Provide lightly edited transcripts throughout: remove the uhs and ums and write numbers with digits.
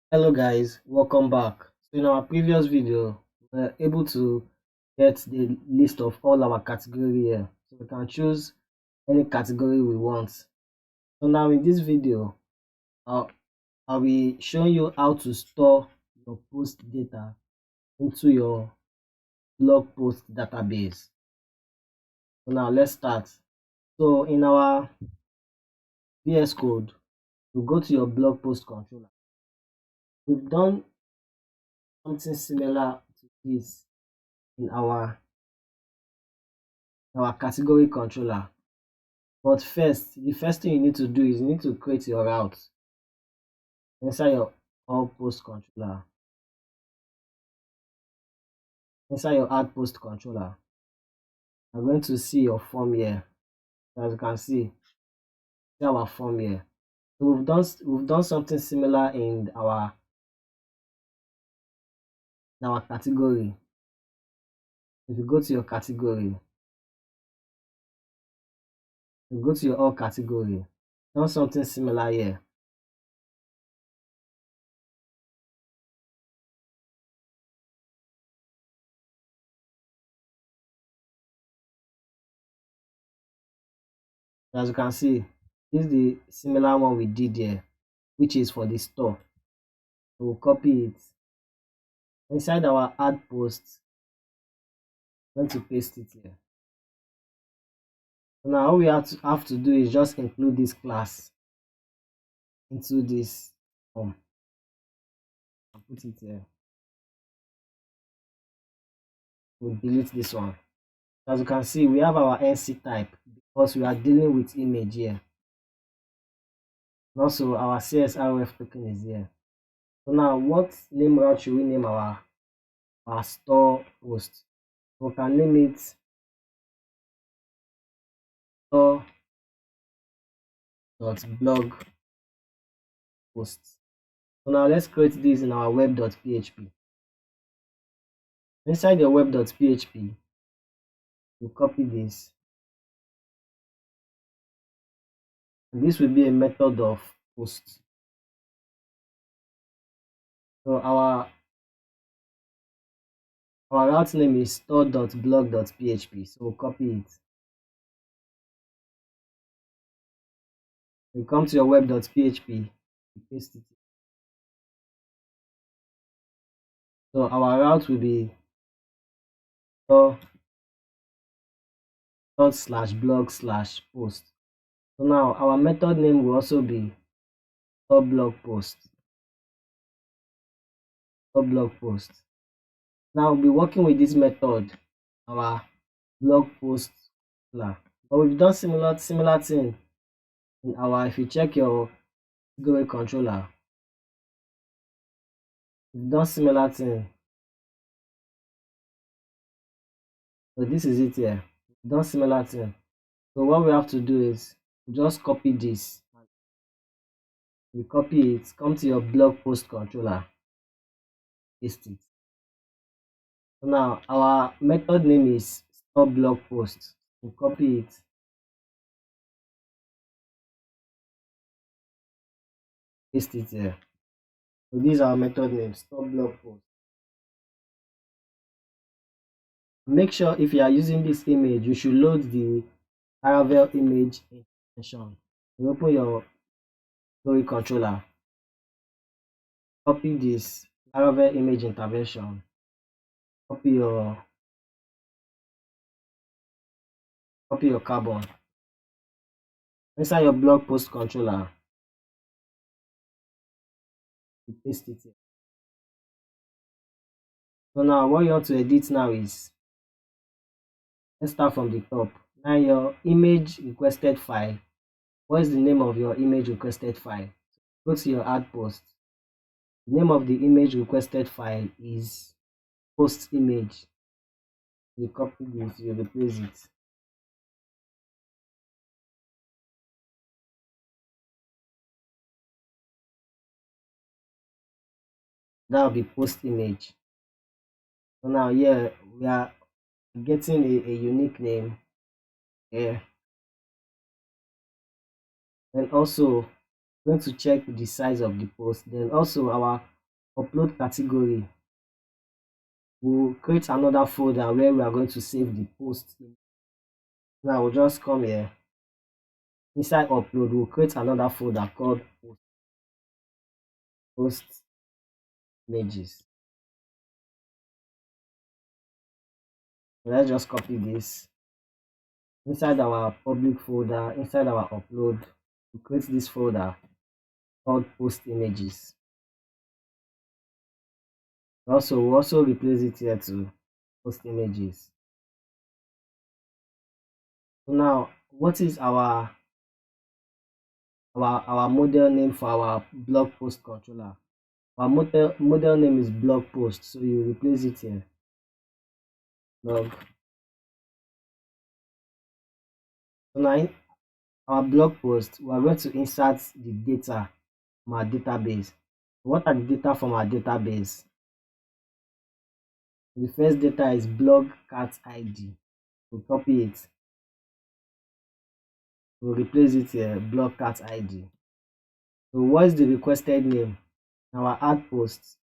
Hello guys, welcome back. So in our previous video, we were able to get the list of all our category here. So we can choose any category we want. So now in this video, I'll be showing you how to store your post data into your blog post database. So now let's start. So in our VS Code, we go to your blog post controller. We've done something similar to this in our category controller. But first, the first thing you need to do is you need to create your route inside your all post controller. Inside your add post controller, you're going to see your form here. As you can see our form here. So we've done something similar in our category. If you go to your category, you go to your all category, done something similar here. As you can see, this is the similar one we did here, which is for the store. We'll copy it inside our add post. I'm going to paste it here. So now all we have to do is just include this class into this form and put it here. We'll delete this one. As you can see, we have our NC type because we are dealing with image here. And also our CSRF token is here. So now what name route should we name our store post? We can name it store.blog post. So now let's create this in our web.php. Inside your web.php, you copy this. And this will be a method of post. So our route name is store.blog.php. So we'll copy it. You come to your web.php, you paste it. So our route will be store.blog/post. So now our method name will also be blog post. Now we'll be working with this method, our blog post. But we've done similar thing in our, if you check your category controller, we've done similar thing. So this is it here. We've done similar thing. So what we have to do is just copy this. You copy it, come to your blog post controller, paste it. So now our method name is store blog post. We copy it, paste it here. So this is our method name, store blog post. Make sure if you are using this image, you should load the Laravel image extension. You open your story controller, copy this Laravel image intervention, copy your carbon inside your blog post controller, you paste it here. So now what you want to edit now is, let's start from the top. Now your image requested file. What is the name of your image requested file? Go to your add post. The name of the image requested file is post image. You copy this, you replace it. That will be post image. So now here we are getting a unique name here. And also going to check the size of the post. Then also our upload category, we'll create another folder where we are going to save the post. Now we'll just come here. Inside upload, we'll create another folder called post images. Let's just copy this. Inside our public folder, inside our upload, we create this folder called post images. We'll also replace it here to post images. So now, what is our model name for our blog post controller? Our model name is blog post, so you replace it here. Blog. So now our blog post, we are going to insert the data from our database. What are the data from our database? The first data is blog cat ID. We'll copy it. We'll replace it here, blog cat ID. So what is the requested name? Our ad post,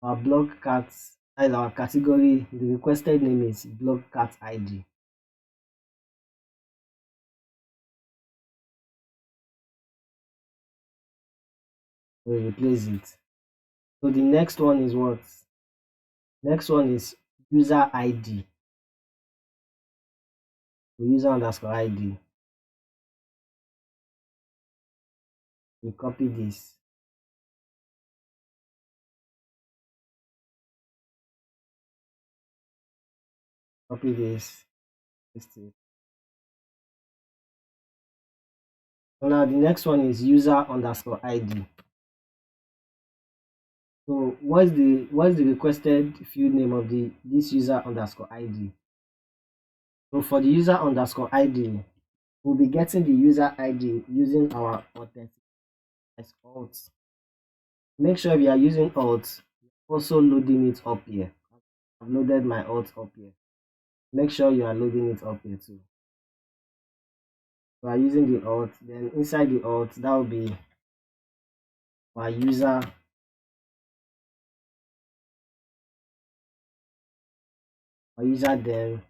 our blog cat, and our category, the requested name is blog cat ID. We'll replace it. So the next one is what? Next one is user ID. So user underscore ID. We copy this. Copy this. Paste it. So now the next one is user underscore ID. So what's the requested field name of this user underscore ID? So for the user underscore ID, we'll be getting the user ID using our authentic as alt. Make sure we are using alt, also loading it up here. I've loaded my alt up here. Make sure you are loading it up here too. We are using the alt, then inside the alt, that will be our user then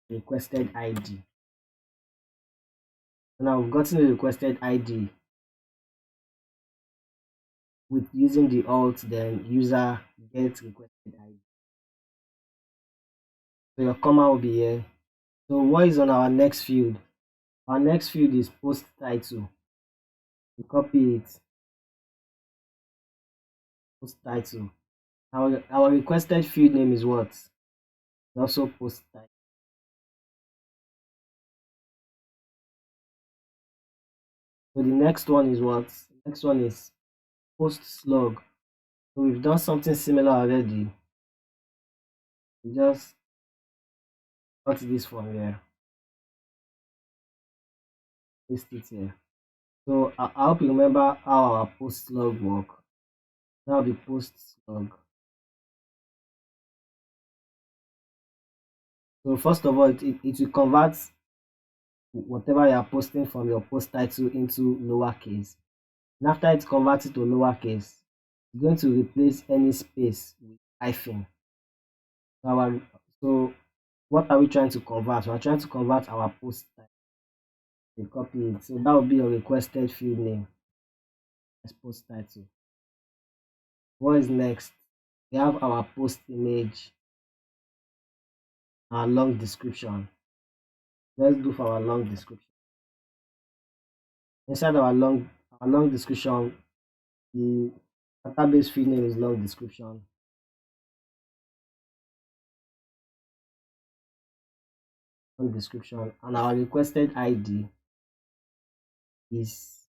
requested ID. So now we've gotten the requested ID with using the alt, then user get requested ID. So your comma will be here. So what is on our next field? Our next field is post title. We copy it. Post title. Our requested field name is what? Also post title. So the next one is what? Next one is post slug. So we've done something similar already. We just cut this from here. Paste it here. So I hope you remember how our post slug work. That will be post slug. So first of all, it will convert whatever you are posting from your post title into lowercase. And after it converts it to lowercase, it's going to replace any space with hyphen. So what are we trying to convert? We're trying to convert our post title. We copy it. So that will be your requested field name as post title. What is next? We have our post image, our long description. Let's do for our long description. Inside our long description, the database field name is long description. Long description, and our requested ID is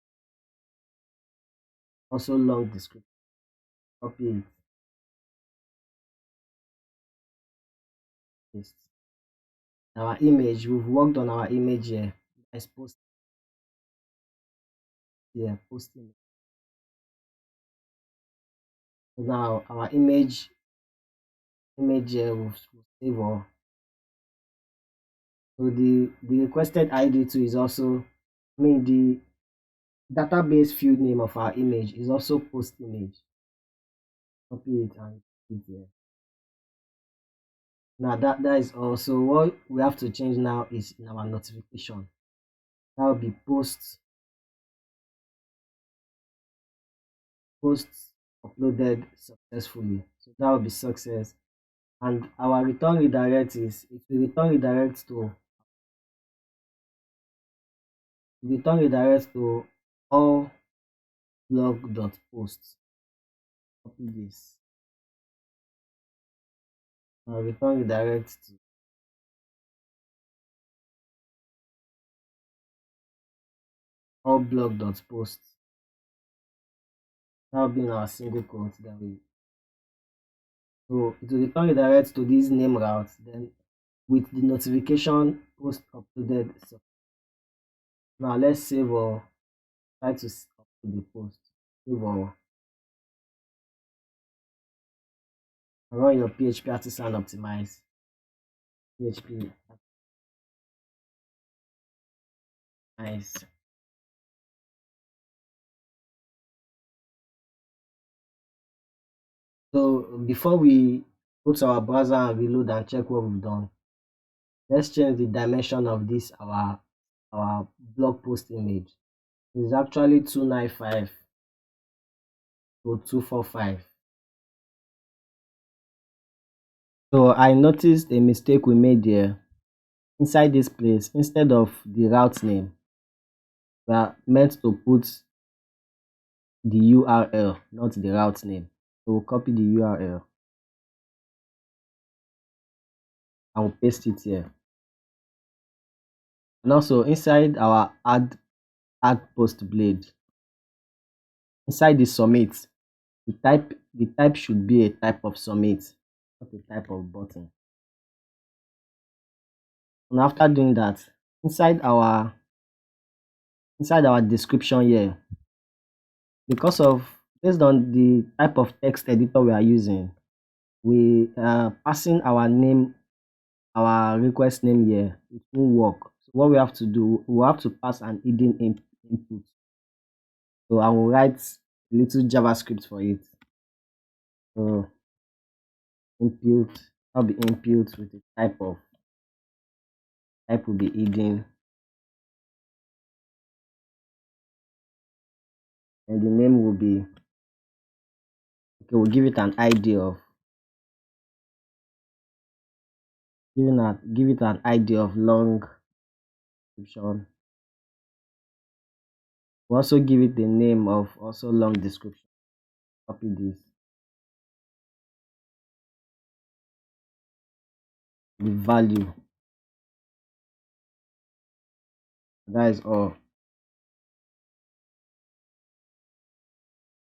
also long description. Copy it. Paste. Our image, we've worked on our image here. Let's post here, post image. So now our image here will save all. So the requested ID too is also, the database field name of our image is also post image. Copy it and put it here. Now that is also what we have to change now is in our notification. That will be posts uploaded successfully. So that will be success. And our return redirect is it will return redirect to all blog.posts. Copy this. Return redirect to all blog.posts. That will be in our single quote that we so it will return redirect to this name route, then with the notification post uploaded. So now let's save or try to upload the post. Save or run your PHP artisan optimize. PHP nice. So before we go to our browser and reload and check what we've done, let's change the dimension of this our blog post image. It's actually 295 to 245. So I noticed a mistake we made here. Inside this place, instead of the route name, we are meant to put the URL, not the route name. So we'll copy the URL and we'll paste it here. And also inside our add post blade, inside the submit, the type should be a type of submit, not a type of button. And after doing that, inside our description here, because of based on the type of text editor we are using, we are passing our name, our request name here. It won't work. So what we have to do, we have to pass an hidden input. So I will write a little JavaScript for it. So input, I'll be input with a type will be hidden, and the name will be okay. We'll give it an ID of give it an ID of long description. We'll also give it the name of also long description. Copy this. The value. That is all.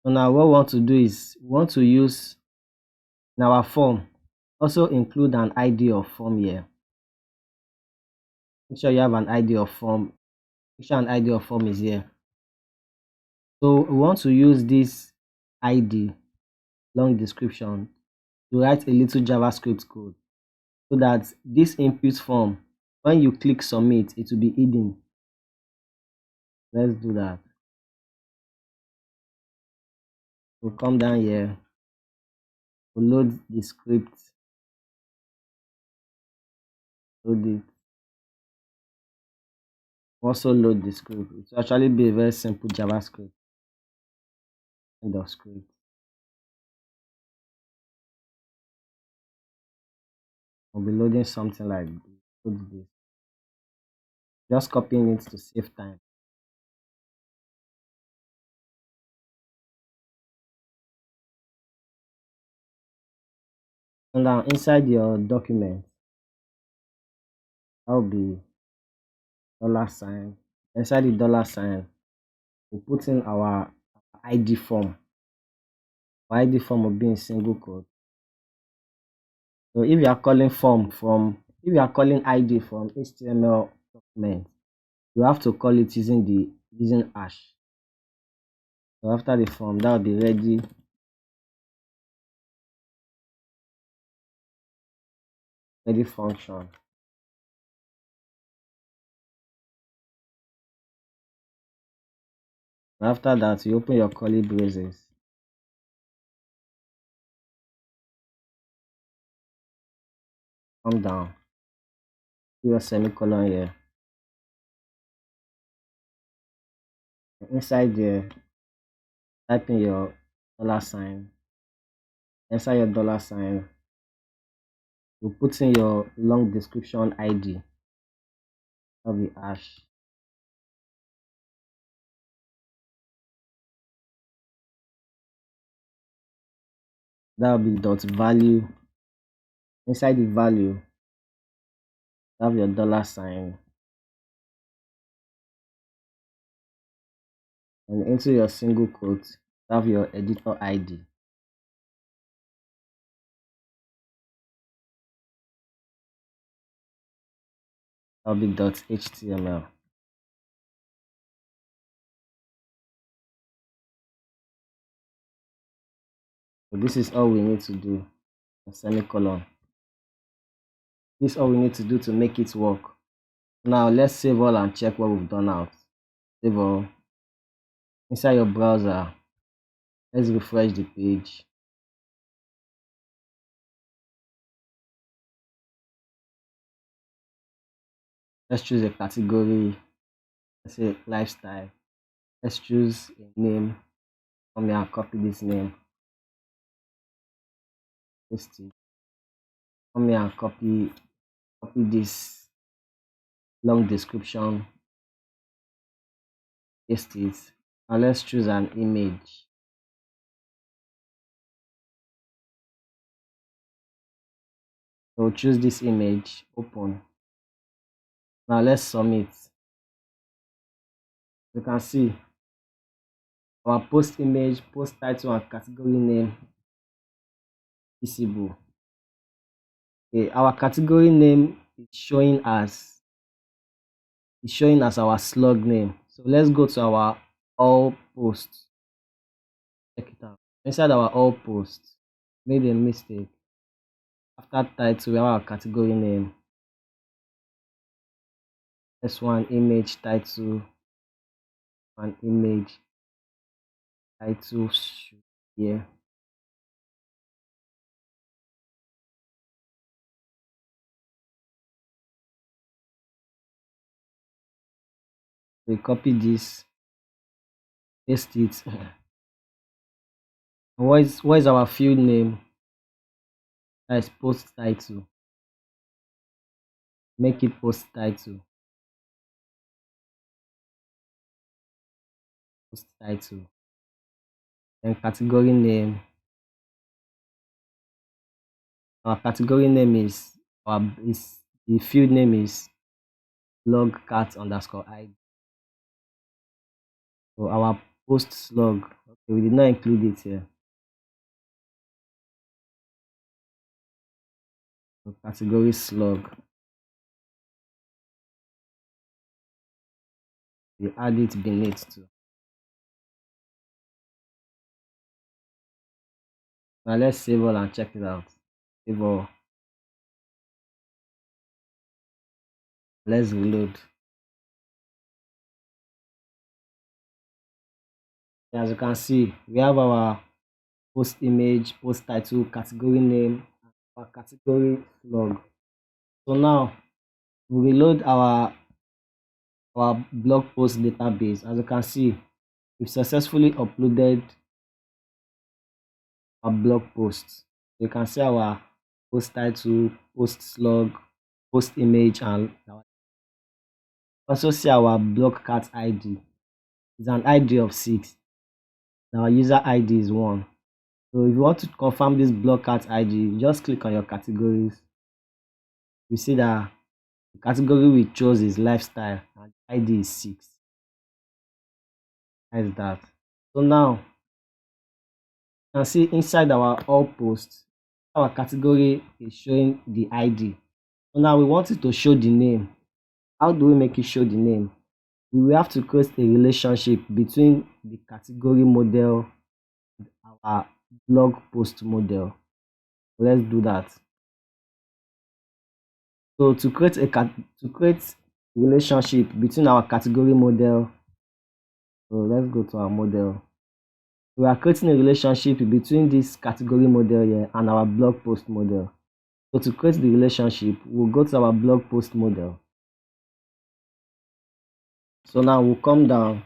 So now what we want to do is we want to use in our form also include an ID of form here. Make sure you have an ID of form. Make sure an ID of form is here. So we want to use this ID long description to write a little JavaScript code so that this input form, when you click submit, it will be hidden. Let's do that. We'll come down here, we'll load the script, load it, also load the script. It will actually be a very simple JavaScript. End of script. We'll be loading something like this. Just copying it to save time. And now inside your document, that will be $sign. Inside the $sign, we'll put in our ID form. Our ID form will be in single quote. So if you are calling ID from HTML document, you have to call it using hash. So after the form, that will be ready function. After that, you open your curly braces. come down, do your semicolon here. Inside there, type in your $sign. Inside your $sign, you put in your long description ID. That'll be hash. That'll be dot value. Inside the value, have your $sign. And into your single quote, have your editor ID. That'll be .html. So this is all we need to do. A semicolon. This is all we need to do to make it work. Now let's save all and check what we've done out. Save all. Inside your browser, let's refresh the page. Let's choose a category. Let's say lifestyle. Let's choose a name. Come here and copy this name. Paste it. Come here and copy this long description. Paste it. Now let's choose an image. So choose this image, open. Now let's submit. You can see our post image, post title and category name visible. Okay, our category name is showing as our slug name. So let's go to our all posts. Check it out. Inside our all posts, made a mistake. After title, we have our category name. S1 image title, and image title here. We copy this, paste it. What is our field name? That is post title. Make it post title. Post title. Then category name. Our category name is the field name is log cat underscore ID. So our post slug. Okay, we did not include it here. So category slug. We add it beneath too. Now let's save all and check it out. Save all. Let's reload. As you can see, we have our post image, post title, category name, our category slug. So now we reload our blog post database. As you can see, we've successfully uploaded our blog posts. You can see our post title, post slug, post image, and also see our blog cat ID. It's an ID of 6. Our user ID is 1. So if you want to confirm this blog cat ID, just click on your categories. You see that the category we chose is lifestyle and ID is 6. That's that. So now you can see inside our all posts, our category is showing the ID. So now we want it to show the name. How do we make it show the name? We will have to create a relationship between the category model and our blog post model. So let's do that. So to create a relationship between our category model, so let's go to our model. We are creating a relationship between this category model here and our blog post model. So to create the relationship, we'll go to our blog post model. So now we'll come down,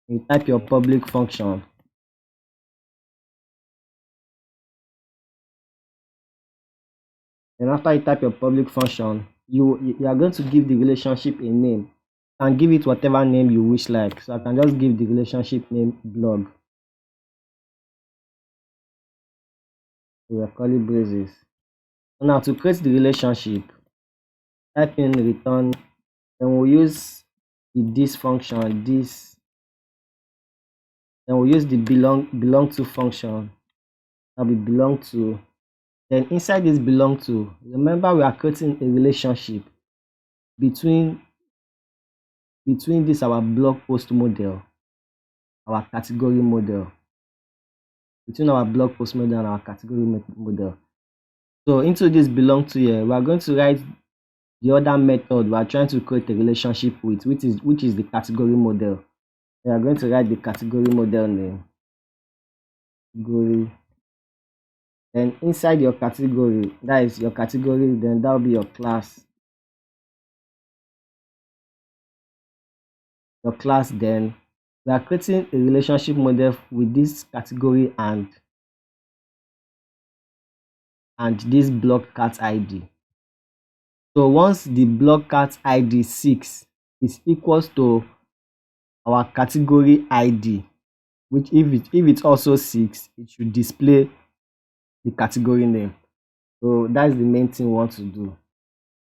you type your public function. And after you type your public function, you are going to give the relationship a name, and give it whatever name you wish like. So I can just give the relationship name blog. We are calling braces. So now to create the relationship, type in return, then we'll use the this function, this, then we'll use the belong to function. That will belong to. Then inside this belong to, remember we are creating a relationship between this our blog post model, our category model, between our blog post model and our category model. So into this belong to here, we are going to write the other method we are trying to create a relationship with, which is the category model. We are going to write the category model name. Category. Then inside your category, that is your category, then that will be your class. Your class, then we are creating a relationship model with this category and this blog cat ID. So once the blog cat ID 6 is equals to our category ID, which if it's also 6, it should display the category name. So that's the main thing we want to do.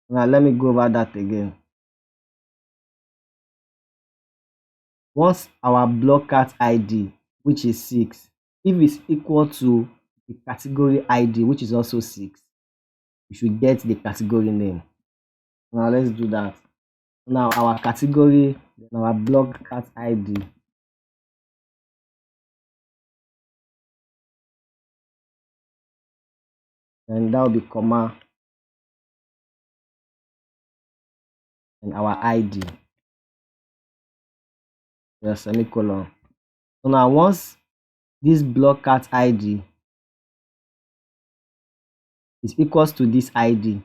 Now let me go over that again. Once our blog cat ID, which is 6, if it's equal to the category ID, which is also 6, you should get the category name. Now let's do that. Now our category, then our blog cat ID. And that will be comma and our ID. The semicolon. So now once this blog cat ID is equals to this ID,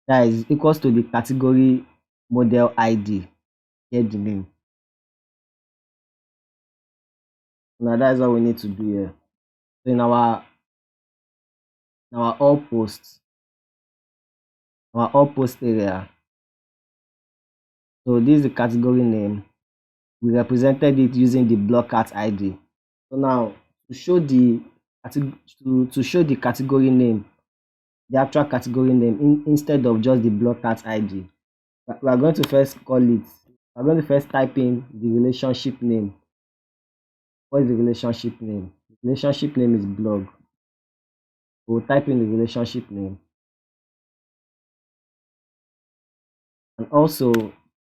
that is equals to the category model ID, get the name. Now that is what we need to do here. So in our all posts, our all post area, so this is the category name. We represented it using the blog cat ID. So now to show the category name, the actual category name, instead of just the blog cat ID, we are going to first call it. We are going to first type in the relationship name. What is the relationship name? The relationship name is blog. We'll type in the relationship name. And also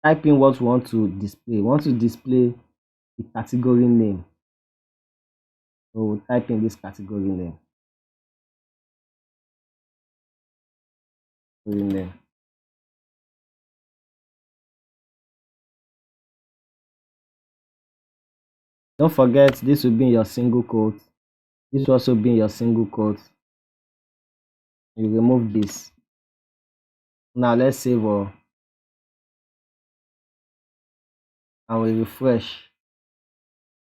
type in what we want to display. We want to display the category name. So we'll type in this category name. Don't forget, this will be in your single quote. This will also be in your single quote. You remove this. Now let's save all. And we refresh.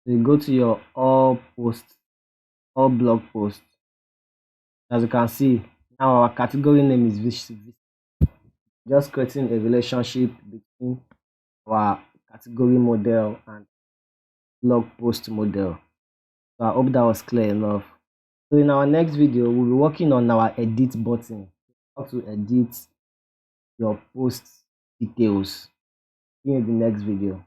So you go to your all blog posts. As you can see, now our category name is just creating a relationship between our category model and blog post model. So I hope that was clear enough. So in our next video, we'll be working on our edit button, how to edit your post details. See you in the next video.